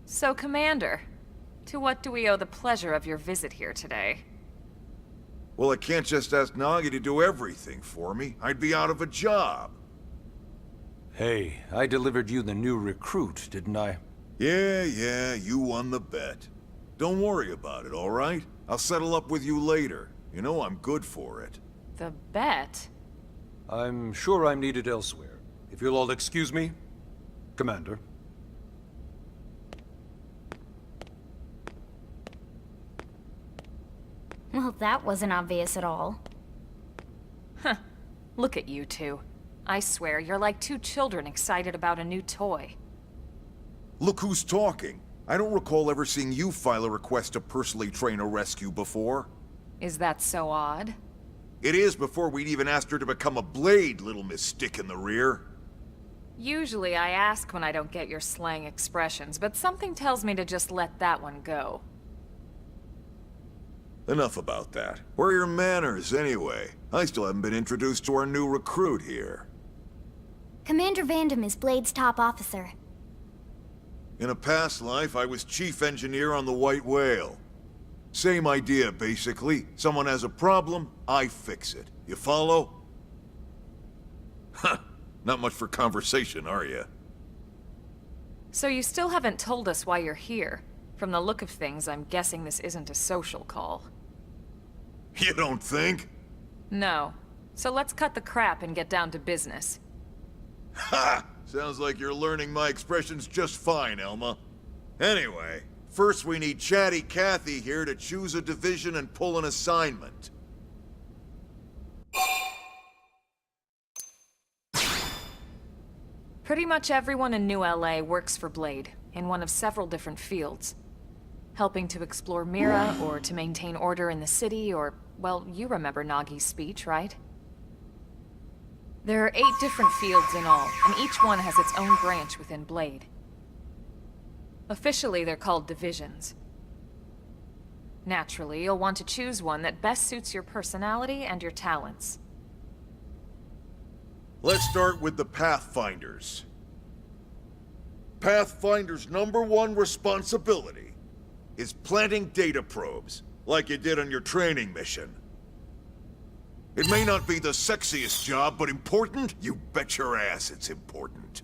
So, Commander, to what do we owe the pleasure of your visit here today? Well, I can't just ask Nagi to do everything for me. I'd be out of a job. Hey, I delivered you the new recruit, didn't I? Yeah, you won the bet. Don't worry about it, all right? I'll settle up with you later. You know I'm good for it. The bet? I'm sure I'm needed elsewhere. If you'll all excuse me, Commander. Well, that wasn't obvious at all. Huh. Look at you two. I swear, you're like two children excited about a new toy. Look who's talking. I don't recall ever seeing you file a request to personally train a rescue before. Is that so odd? It is before we'd even asked her to become a blade, little Miss Stick in the Rear. Usually I ask when I don't get your slang expressions, but something tells me to just let that one go. Enough about that. Where are your manners, anyway? I still haven't been introduced to our new recruit here. Commander Vandam is Blade's top officer. In a past life, I was chief engineer on the White Whale. Same idea, basically. Someone has a problem, I fix it. You follow? Huh. Not much for conversation, are you? So you still haven't told us why you're here. From the look of things, I'm guessing this isn't a social call. You don't think? No. So let's cut the crap and get down to business. Ha! Sounds like you're learning my expressions just fine, Elma. Anyway, first we need Chatty Cathy here to choose a division and pull an assignment. Pretty much everyone in New LA works for Blade, in one of several different fields. Helping to explore Mira, or to maintain order in the city, or, well, you remember Nagi's speech, right? There are 8 different fields in all, and each one has its own branch within Blade. Officially, they're called divisions. Naturally, you'll want to choose one that best suits your personality and your talents. Let's start with the Pathfinders. Pathfinder's #1 responsibility is planting data probes, like you did on your training mission. It may not be the sexiest job, but important? You bet your ass it's important.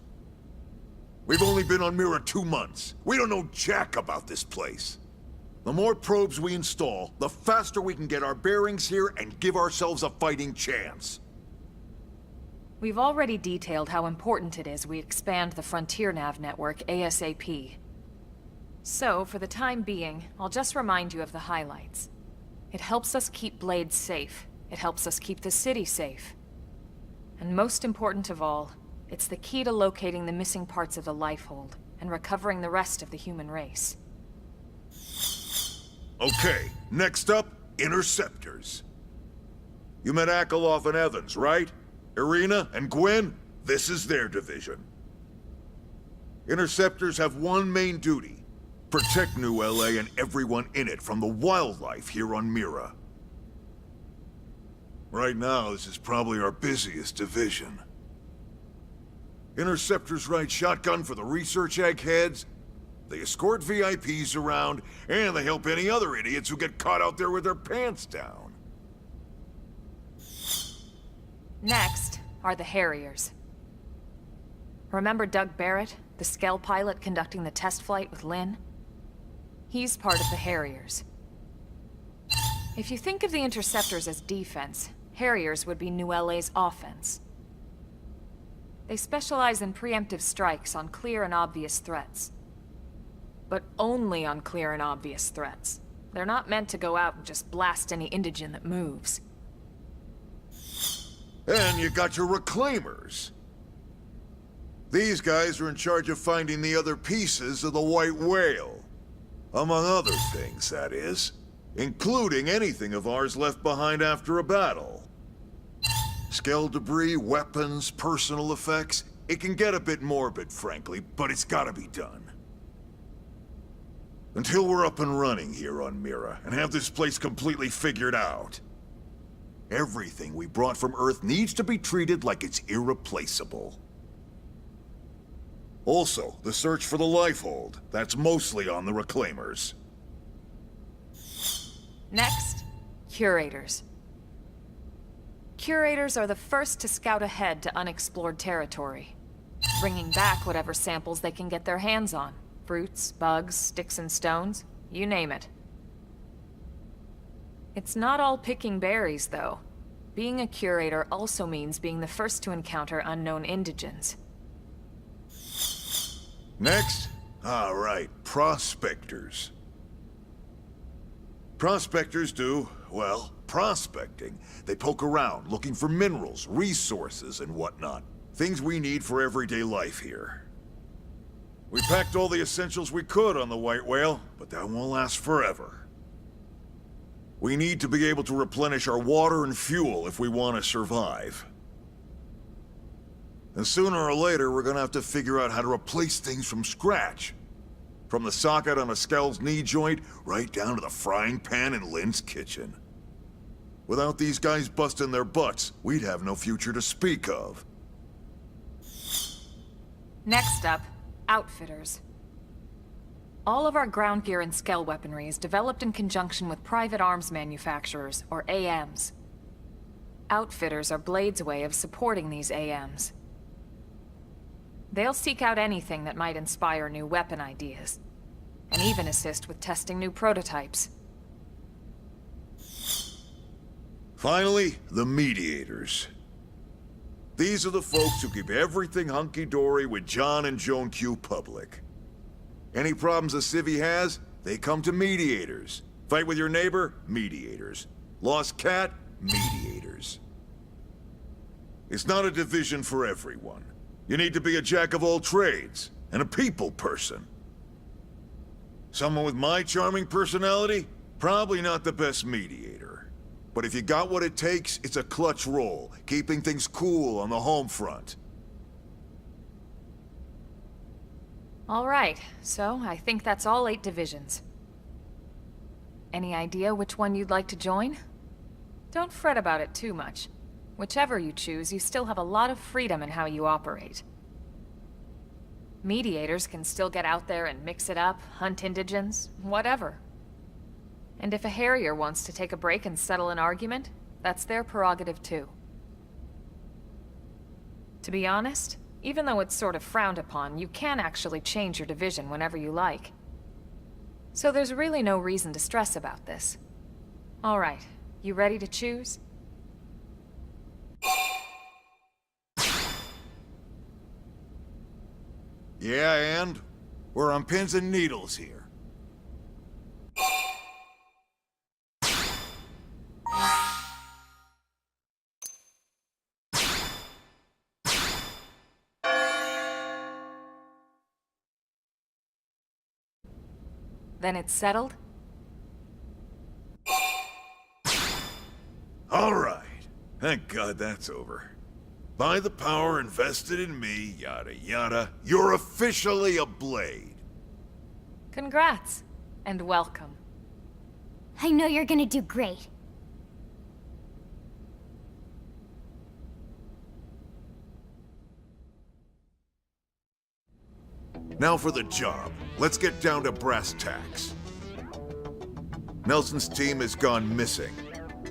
We've only been on Mira 2 months. We don't know jack about this place. The more probes we install, the faster we can get our bearings here and give ourselves a fighting chance. We've already detailed how important it is we expand the Frontier Nav network ASAP. So, for the time being, I'll just remind you of the highlights. It helps us keep Blade safe. It helps us keep the city safe. And most important of all, it's the key to locating the missing parts of the Lifehold and recovering the rest of the human race. Okay, next up, Interceptors. You met Akalov and Evans, right? Irina and Gwen? This is their division. Interceptors have one main duty. Protect New LA and everyone in it from the wildlife here on Mira. Right now, this is probably our busiest division. Interceptors ride shotgun for the research eggheads, they escort VIPs around, and they help any other idiots who get caught out there with their pants down. Next are the Harriers. Remember Doug Barrett, the Skell pilot conducting the test flight with Lynn? He's part of the Harriers. If you think of the Interceptors as defense, Harriers would be New LA's offense. They specialize in preemptive strikes on clear and obvious threats. But only on clear and obvious threats. They're not meant to go out and just blast any indigene that moves. And you got your Reclaimers. These guys are in charge of finding the other pieces of the White Whale. Among other things, that is. Including anything of ours left behind after a battle. Skell debris, weapons, personal effects. It can get a bit morbid, frankly, but it's gotta be done. Until we're up and running here on Mira, and have this place completely figured out. Everything we brought from Earth needs to be treated like it's irreplaceable. Also, the search for the Lifehold. That's mostly on the Reclaimers. Next, Curators. Curators are the first to scout ahead to unexplored territory, bringing back whatever samples they can get their hands on. Fruits, bugs, sticks and stones, you name it. It's not all picking berries, though. Being a curator also means being the first to encounter unknown indigens. Next? All right, prospectors. Prospectors do, well, prospecting. They poke around, looking for minerals, resources, and whatnot. Things we need for everyday life here. We packed all the essentials we could on the White Whale, but that won't last forever. We need to be able to replenish our water and fuel if we want to survive. And sooner or later, we're gonna have to figure out how to replace things from scratch. From the socket on a Skell's knee joint, right down to the frying pan in Lynn's kitchen. Without these guys busting their butts, we'd have no future to speak of. Next up, Outfitters. All of our ground gear and Skell weaponry is developed in conjunction with private arms manufacturers, or AMs. Outfitters are Blade's way of supporting these AMs. They'll seek out anything that might inspire new weapon ideas, and even assist with testing new prototypes. Finally, the Mediators. These are the folks who keep everything hunky-dory with John and Joan Q public. Any problems a civvy has, they come to Mediators. Fight with your neighbor? Mediators. Lost cat? Mediators. It's not a division for everyone. You need to be a jack of all trades, and a people person. Someone with my charming personality? Probably not the best mediator. But if you got what it takes, it's a clutch role, keeping things cool on the home front. All right, so I think that's all 8 divisions. Any idea which one you'd like to join? Don't fret about it too much. Whichever you choose, you still have a lot of freedom in how you operate. Mediators can still get out there and mix it up, hunt indigens, whatever. And if a Harrier wants to take a break and settle an argument, that's their prerogative too. To be honest, even though it's sort of frowned upon, you can actually change your division whenever you like. So there's really no reason to stress about this. All right, you ready to choose? Yeah, and? We're on pins and needles here. Then it's settled? All right. Thank God that's over. By the power invested in me, yada yada, you're officially a Blade. Congrats, and welcome. I know you're gonna do great. Now for the job. Let's get down to brass tacks. Nelson's team has gone missing.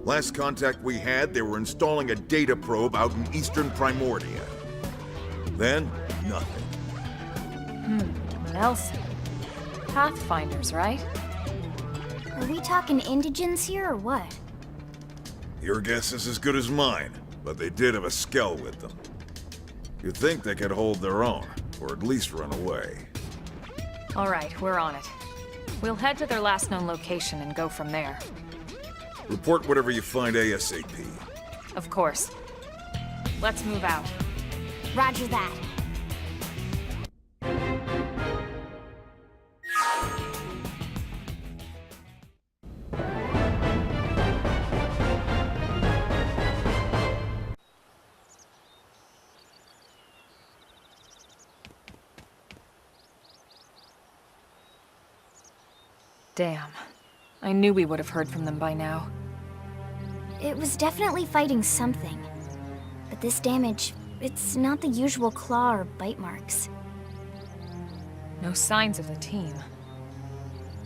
Last contact we had, they were installing a data probe out in eastern Primordia. Then, nothing. Nelson. Pathfinders, right? Are we talking indigens here or what? Your guess is as good as mine, but they did have a Skell with them. You'd think they could hold their own, or at least run away. All right, we're on it. We'll head to their last known location and go from there. Report whatever you find ASAP. Of course. Let's move out. Roger that. Damn. I knew we would have heard from them by now. It was definitely fighting something. But this damage, it's not the usual claw or bite marks. No signs of the team.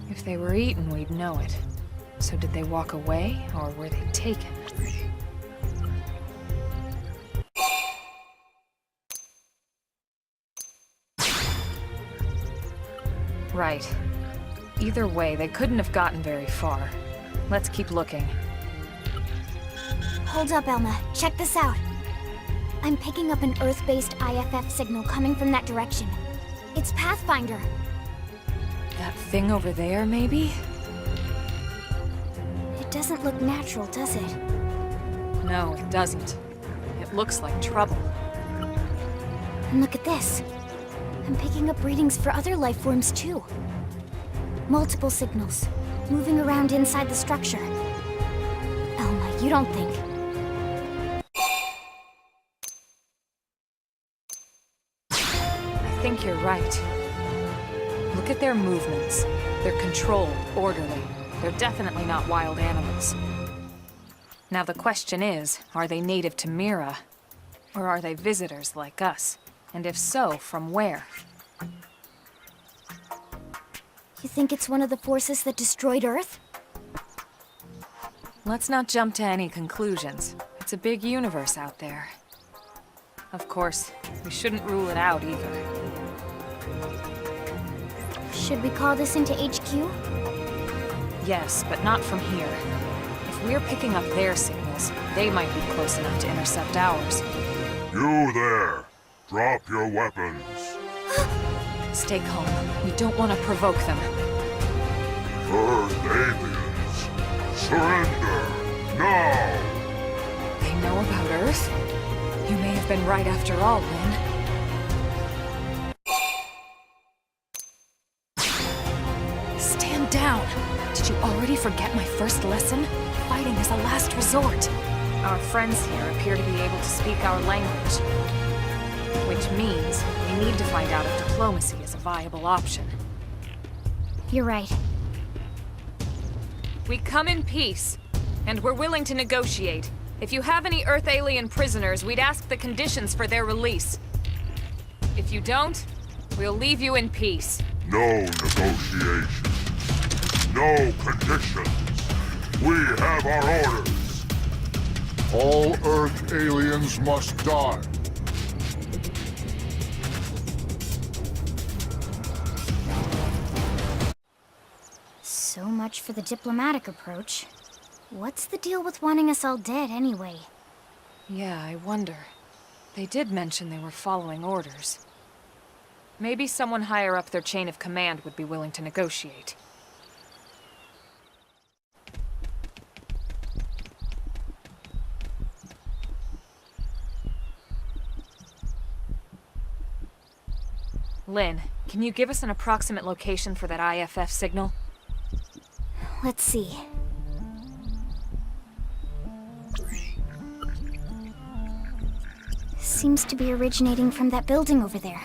If they were eaten, we'd know it. So did they walk away, or were they taken? Right. Either way, they couldn't have gotten very far. Let's keep looking. Hold up, Elma. Check this out. I'm picking up an Earth-based IFF signal coming from that direction. It's Pathfinder. That thing over there, maybe? It doesn't look natural, does it? No, it doesn't. It looks like trouble. And look at this. I'm picking up readings for other life forms, too. Multiple signals, moving around inside the structure. Elma, you don't think... I think you're right. Look at their movements. They're controlled, orderly. They're definitely not wild animals. Now the question is, are they native to Mira? Or are they visitors like us? And if so, from where? You think it's one of the forces that destroyed Earth? Let's not jump to any conclusions. It's a big universe out there. Of course, we shouldn't rule it out either. Should we call this into HQ? Yes, but not from here. If we're picking up their signals, they might be close enough to intercept ours. You there! Drop your weapons! Stay calm. We don't want to provoke them. Earth aliens! Surrender! Now! They know about Earth? You may have been right after all, Lynn. Stand down! Did you already forget my first lesson? Fighting is a last resort. Our friends here appear to be able to speak our language. Which means we need to find out if diplomacy is a viable option. You're right. We come in peace, and we're willing to negotiate. If you have any Earth alien prisoners, we'd ask the conditions for their release. If you don't, we'll leave you in peace. No negotiation. No conditions. We have our orders. All Earth aliens must die. So much for the diplomatic approach. What's the deal with wanting us all dead, anyway? Yeah, I wonder. They did mention they were following orders. Maybe someone higher up their chain of command would be willing to negotiate. Lynn, can you give us an approximate location for that IFF signal? Let's see. Seems to be originating from that building over there.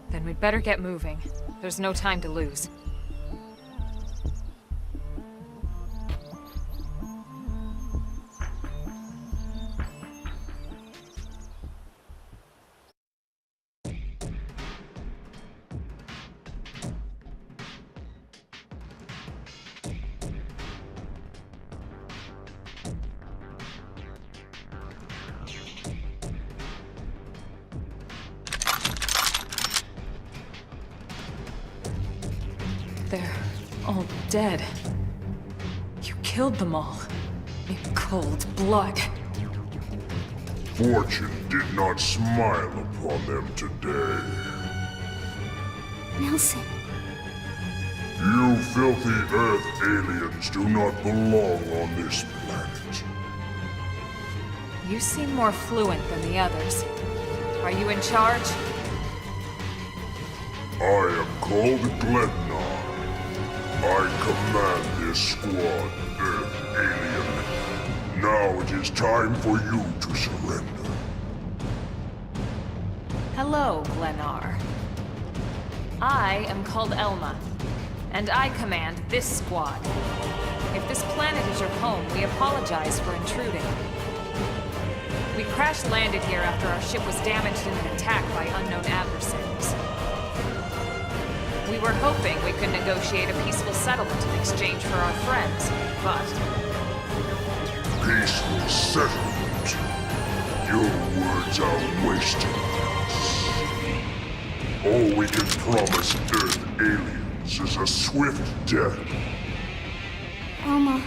Then we'd better get moving. There's no time to lose. They're all dead. You killed them all. In cold blood. Fortune did not smile upon them today. Nelson, You filthy Earth aliens do not belong on this planet. You seem more fluent than the others. Are you in charge? I am called Glednar. I command this squad, Earth alien. Now it is time for you to surrender. Hello, Glennar. I am called Elma, and I command this squad. If this planet is your home, we apologize for intruding. We crash-landed here after our ship was damaged in an attack by unknown adversaries. We were hoping we could negotiate a peaceful settlement in exchange for our friends, but... Peaceful settlement. Your words are wasted. All we can promise Earth aliens is a swift death. Alma.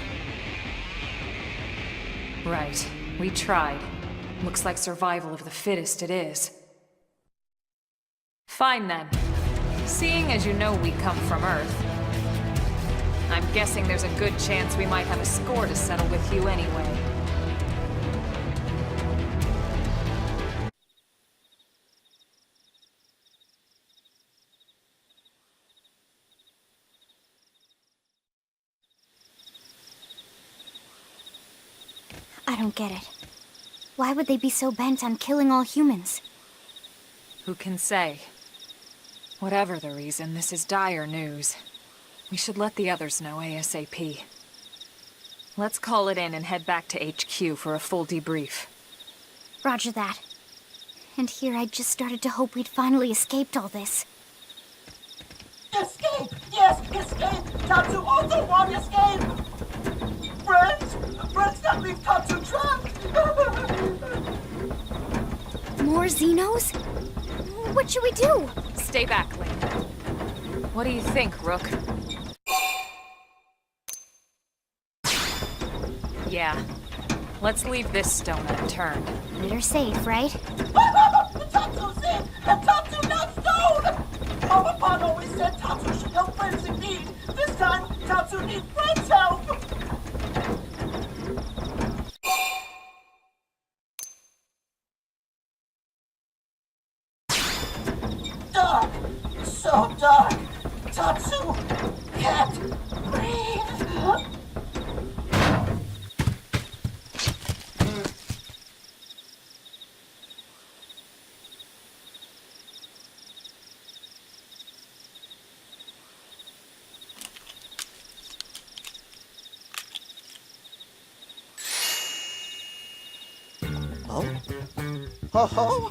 Right. We tried. Looks like survival of the fittest it is. Fine then. Seeing as you know we come from Earth, I'm guessing there's a good chance we might have a score to settle with you anyway. I don't get it. Why would they be so bent on killing all humans? Who can say? Whatever the reason, this is dire news. We should let the others know ASAP. Let's call it in and head back to HQ for a full debrief. Roger that. And here I just started to hope we'd finally escaped all this. Escape! Yes, escape! Tatsu also want escape! Friends! Friends that leave Tatsu trapped! More Xenos? What should we do? Stay back, Link. What do you think, Rook? Yeah. Let's leave this stone unturned. Better safe, right? Tatsu's in! And Tatsu not stone! Mama Pan always said Tatsu should help friends in need. This time, Tatsu needs friends' help! Dark! So dark! Tatsu can't breathe! Oh? Ho ho!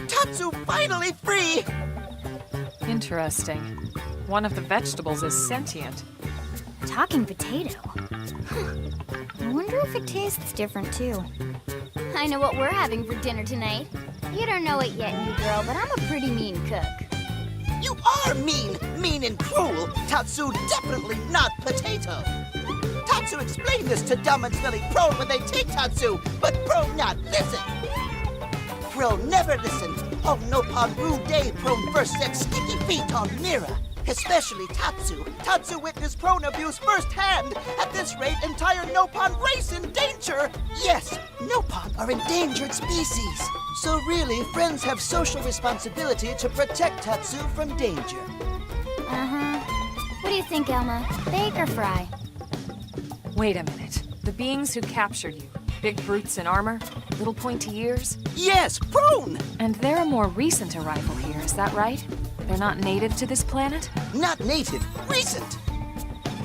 Tatsu finally free! Interesting. One of the vegetables is sentient. Talking potato. I wonder if it tastes different too. I know what we're having for dinner tonight. You don't know it yet, new girl, but I'm a pretty mean cook. You are mean! Mean and cruel! Tatsu definitely not potato! Tatsu explained this to dumb and smelly Prone when they take Tatsu, but Prone not listen! Prone never listen! Oh, Nopon rude day Prone first set sticky feet on Mira. Especially Tatsu. Tatsu witnessed Prone abuse firsthand. At this rate, entire Nopon race in danger! Yes, Nopon are endangered species. So really, friends have social responsibility to protect Tatsu from danger. Uh-huh. What do you think, Elma? Bake or fry? Wait a minute. The beings who captured you. Big brutes in armor? Little pointy ears? Yes, Prone! And they're a more recent arrival here, is that right? They're not native to this planet? Not native, recent!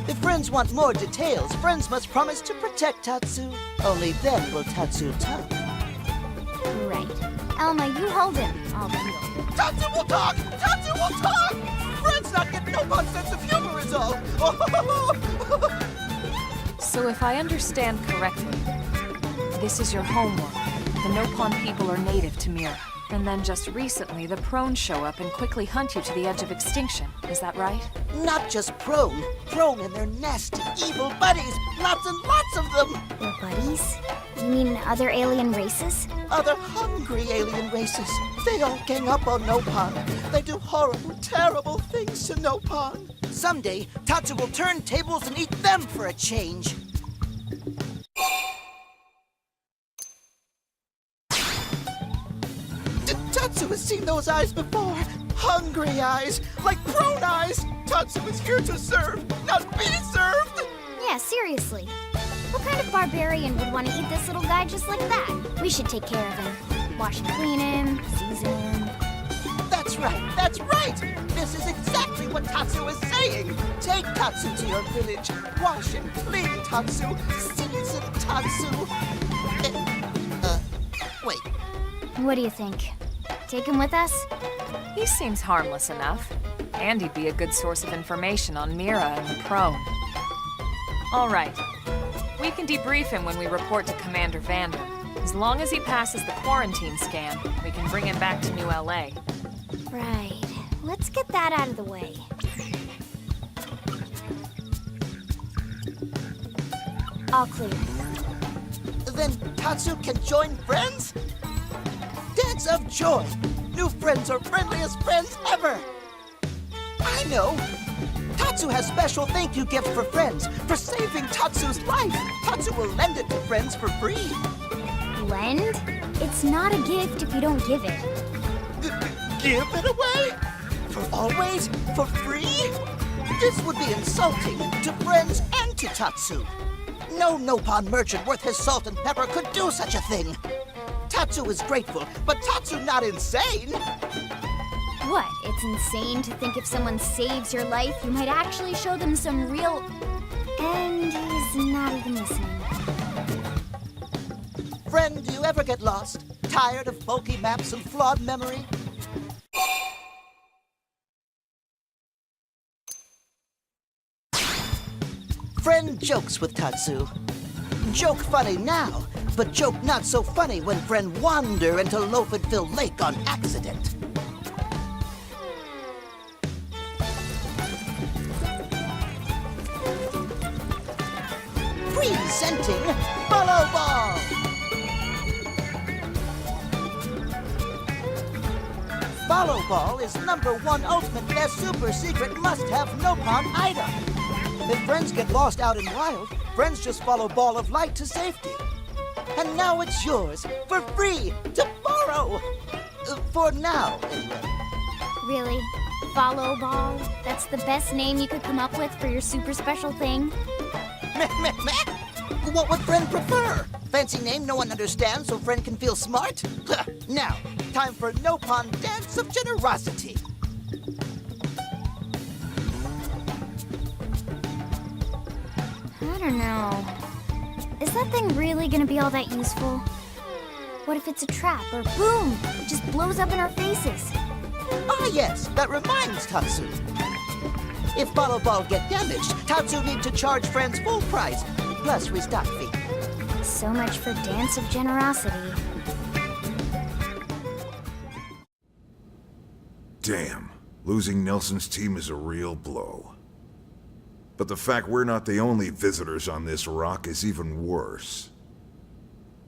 If friends want more details, friends must promise to protect Tatsu. Only then will Tatsu talk. Right. Elma, you hold him. I'll deal. Tatsu will talk! Tatsu will talk! Friends not get Nopon sense of humor is all! So if I understand correctly, this is your homeworld. The Nopon people are native to Mira. And then just recently, the Prone show up and quickly hunt you to the edge of extinction. Is that right? Not just Prone. Prone and their nasty, evil buddies. Lots and lots of them. Their buddies? You mean other alien races? Other hungry alien races. They all gang up on Nopon. They do horrible, terrible things to Nopon. Someday, Tatsu will turn tables and eat them for a change. Tatsu has seen those eyes before. Hungry eyes, like Prone eyes. Tatsu is here to serve, not be served. Yeah, seriously. What kind of barbarian would want to eat this little guy just like that? We should take care of him. Wash and clean him, season him. That's right, that's right! This is exactly what Tatsu is saying! Take Tatsu to your village, wash and clean Tatsu, season Tatsu. Wait. What do you think? Take him with us? He seems harmless enough. And he'd be a good source of information on Mira and the Prone. All right. We can debrief him when we report to Commander Vander. As long as he passes the quarantine scan, we can bring him back to New LA. Right. Let's get that out of the way. All clear. Then Tatsu can join friends? Dance of joy! New friends are friendliest friends ever! I know! Tatsu has special thank you gift for friends for saving Tatsu's life. Tatsu will lend it to friends for free. Lend? It's not a gift if you don't give it. Give it away? For always? For free? This would be insulting to friends and to Tatsu. No Nopon merchant worth his salt and pepper could do such a thing. Tatsu is grateful, but Tatsu not insane. What? It's insane to think if someone saves your life, you might actually show them some real... And he's not even listening. Friend, do you ever get lost? Tired of bulky maps and flawed memory? Friend jokes with Tatsu. Joke funny now, but joke not so funny when friend wander into Loafenville Lake on accident. Presenting Follow Ball! Follow Ball is #1 ultimate best super secret must-have Nopon item. If friends get lost out in wild, friends just follow Ball of Light to safety. And now it's yours, for free, to borrow! For now, anyway. Really? Follow Ball? That's the best name you could come up with for your super special thing? Meh, meh, meh. What would friend prefer? Fancy name no one understands so friend can feel smart? Now, time for Nopon Dance of Generosity. I don't know. Is that thing really gonna be all that useful? What if it's a trap, or boom, it just blows up in our faces? Ah yes, that reminds Tatsu. If Follow Ball get damaged, Tatsu need to charge friends full price, plus restock fee. So much for Dance of Generosity. Damn, losing Nelson's team is a real blow. But the fact we're not the only visitors on this rock is even worse.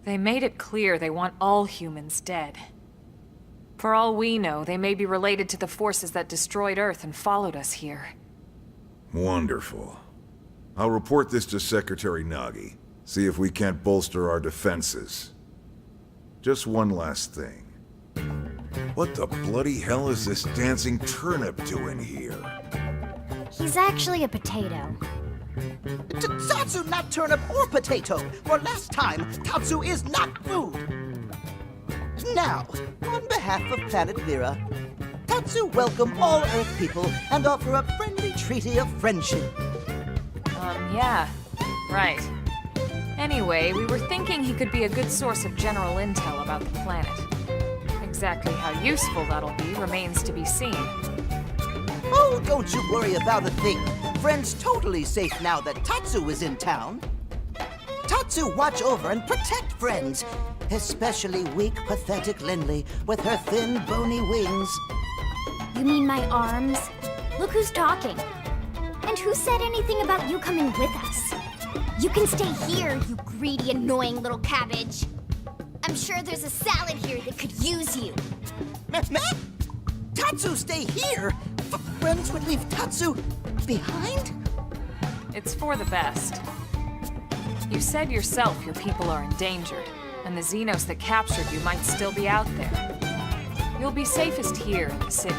They made it clear they want all humans dead. For all we know, they may be related to the forces that destroyed Earth and followed us here. Wonderful. I'll report this to Secretary Nagi. See if we can't bolster our defenses. Just one last thing. What the bloody hell is this dancing turnip doing here? He's actually a potato. Tatsu not turnip or potato, for last time, Tatsu is not food. Now, on behalf of Planet Mira, Tatsu welcome all Earth people and offer a friendly treaty of friendship. Yeah, right. Anyway, we were thinking he could be a good source of general intel about the planet. Exactly how useful that'll be remains to be seen. Oh, don't you worry about a thing. Friend's totally safe now that Tatsu is in town. Tatsu watch over and protect friends, especially weak, pathetic Lindley with her thin, bony wings. You mean my arms? Look who's talking. And who said anything about you coming with us? You can stay here, you greedy, annoying little cabbage. I'm sure there's a salad here that could use you. Meh, meh? Tatsu stay here? Friends would leave Tatsu behind? It's for the best. You said yourself your people are endangered, and the Xenos that captured you might still be out there. You'll be safest here in the city.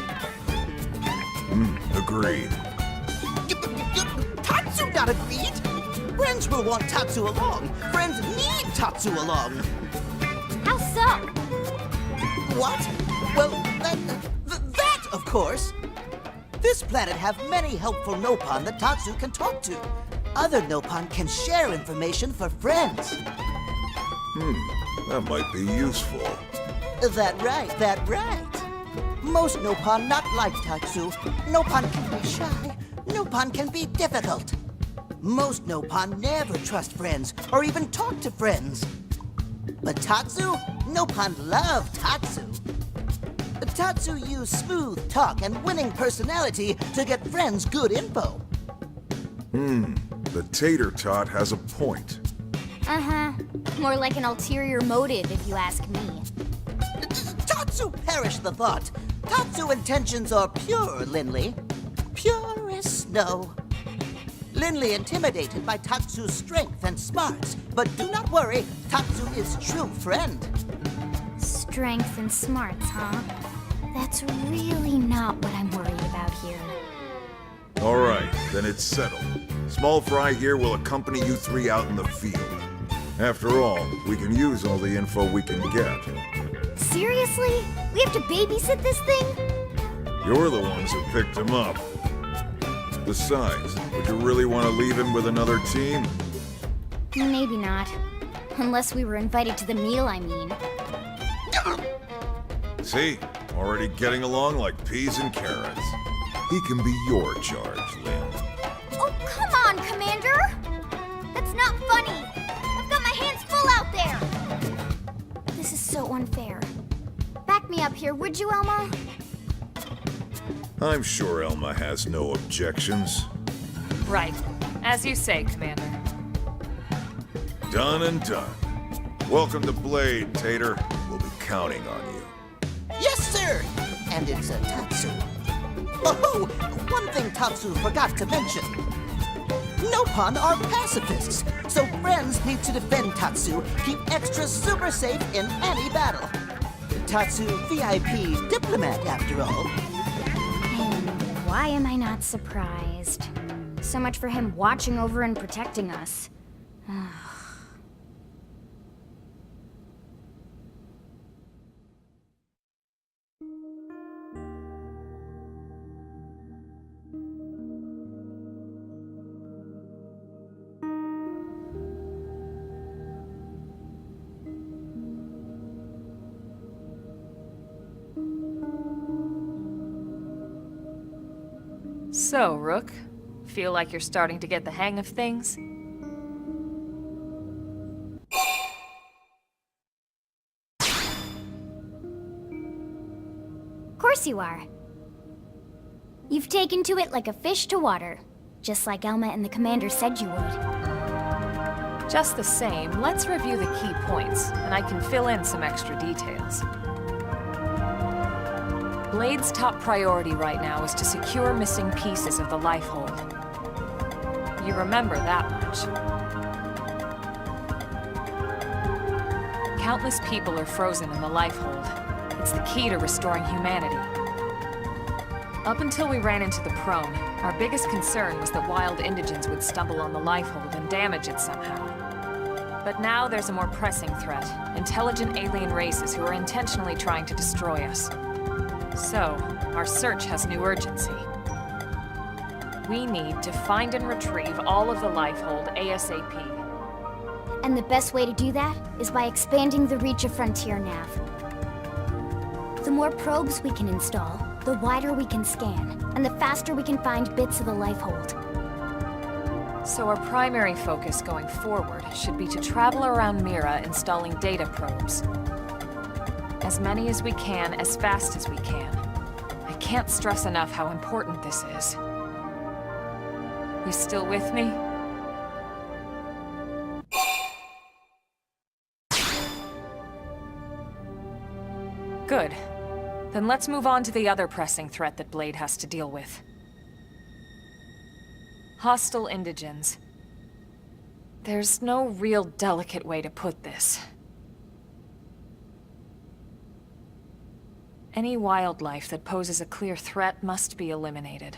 Agreed. Tatsu not agreed? Friends will want Tatsu along. Friends need Tatsu along. How so? What? Well, that, of course. This planet have many helpful Nopon that Tatsu can talk to. Other Nopon can share information for friends. That might be useful. That right, that right. Most Nopon not like Tatsu. Nopon can be shy. Nopon can be difficult. Most Nopon never trust friends or even talk to friends. But Tatsu? Nopon love Tatsu. Tatsu use smooth talk and winning personality to get friends good info. The tater tot has a point. Uh-huh. More like an ulterior motive, if you ask me. Tatsu perish the thought. Tatsu intentions are pure, Linley. Pure as snow. Linley intimidated by Tatsu's strength and smarts, but do not worry, Tatsu is true friend. Strength and smarts, huh? That's really not what I'm worried about here. All right, then it's settled. Small Fry here will accompany you three out in the field. After all, we can use all the info we can get. Seriously? We have to babysit this thing? You're the ones who picked him up. Besides, would you really want to leave him with another team? Maybe not. Unless we were invited to the meal, I mean. See? Already getting along like peas and carrots. He can be your charge, Lynn. Oh, come on, Commander! That's not funny! I've got my hands full out there! This is so unfair. Back me up here, would you, Elma? I'm sure Elma has no objections. Right. As you say, Commander. Done and done. Welcome to Blade, Tater. We'll be counting on you. Yes, sir! And it's a Tatsu. Oh, one thing Tatsu forgot to mention. Nopon are pacifists, so friends need to defend Tatsu, keep extra super safe in any battle. Tatsu VIP diplomat, after all. And why am I not surprised? So much for him watching over and protecting us. So, Rook, feel like you're starting to get the hang of things? Of course you are. You've taken to it like a fish to water, just like Elma and the Commander said you would. Just the same, let's review the key points, and I can fill in some extra details. Blade's top priority right now is to secure missing pieces of the Lifehold. You remember that much. Countless people are frozen in the Lifehold. It's the key to restoring humanity. Up until we ran into the Prone, our biggest concern was that wild indigents would stumble on the Lifehold and damage it somehow. But now there's a more pressing threat, intelligent alien races who are intentionally trying to destroy us. So, our search has new urgency. We need to find and retrieve all of the Lifehold ASAP. And the best way to do that is by expanding the reach of Frontier Nav. The more probes we can install, the wider we can scan, and the faster we can find bits of the Lifehold. So our primary focus going forward should be to travel around Mira installing data probes. As many as we can, as fast as we can. I can't stress enough how important this is. You still with me? Good. Then let's move on to the other pressing threat that Blade has to deal with. Hostile indigens. There's no real delicate way to put this. Any wildlife that poses a clear threat must be eliminated.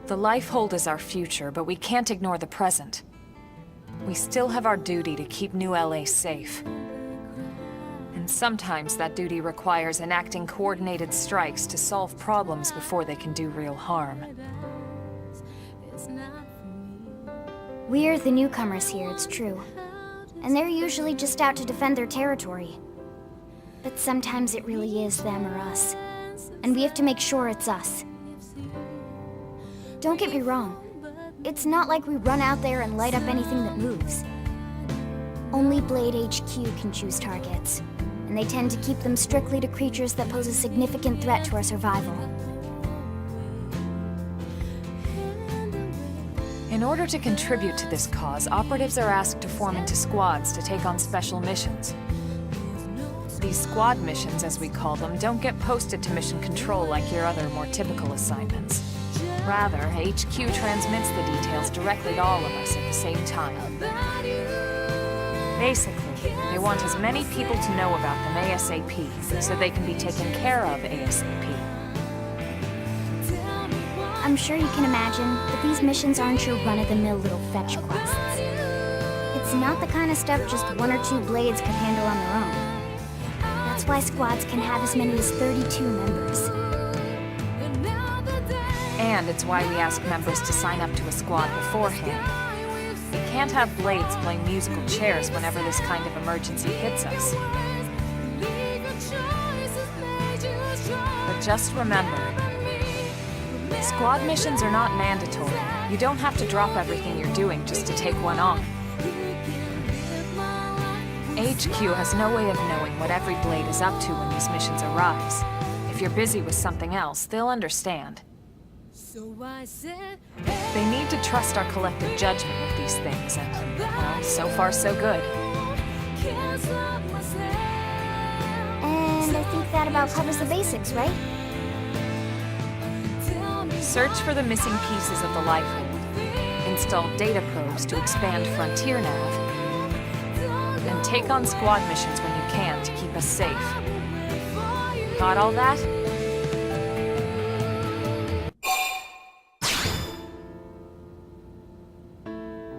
The Lifehold is our future, but we can't ignore the present. We still have our duty to keep New LA safe. And sometimes that duty requires enacting coordinated strikes to solve problems before they can do real harm. We're the newcomers here, it's true. and they're usually just out to defend their territory. But sometimes it really is them or us, and we have to make sure it's us. Don't get me wrong, it's not like we run out there and light up anything that moves. Only Blade HQ can choose targets, and they tend to keep them strictly to creatures that pose a significant threat to our survival. In order to contribute to this cause, operatives are asked to form into squads to take on special missions. These squad missions, as we call them, don't get posted to mission control like your other, more typical assignments. Rather, HQ transmits the details directly to all of us at the same time. Basically, they want as many people to know about them ASAP, so they can be taken care of ASAP. I'm sure you can imagine that these missions aren't your run-of-the-mill little fetch quests. It's not the kind of stuff just one or two blades could handle on their own. That's why squads can have as many as 32 members. And it's why we ask members to sign up to a squad beforehand. We can't have blades playing musical chairs whenever this kind of emergency hits us. But just remember, squad missions are not mandatory. You don't have to drop everything you're doing just to take one on. HQ has no way of knowing what every blade is up to when these missions arise. If you're busy with something else, they'll understand. They need to trust our collective judgment with these things, and, well, so far so good. And I think that about covers the basics, right? Search for the missing pieces of the Lifehold. Install data probes to expand Frontier Nav. And take on squad missions when you can to keep us safe. Got all that?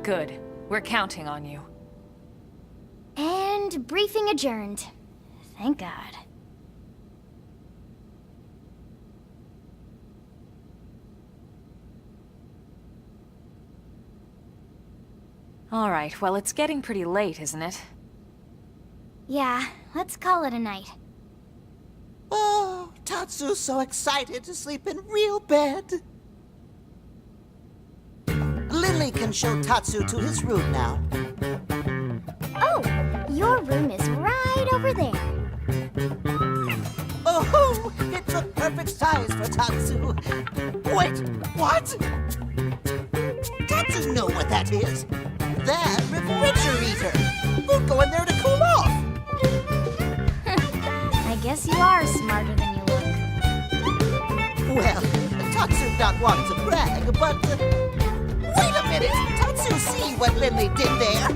Good. We're counting on you. And briefing adjourned. Thank God. All right, well, it's getting pretty late, isn't it? Yeah, let's call it a night. Oh, Tatsu's so excited to sleep in real bed. Lily can show Tatsu to his room now. Oh, your room is right over there. Oh, it took perfect size for Tatsu. Wait, what? Tatsu know what that is. That refrigerator. We'll go in there to cool off. I guess you are smarter than you look. Well, Tatsu not want to brag, but... wait a minute! Tatsu see what Lily did there!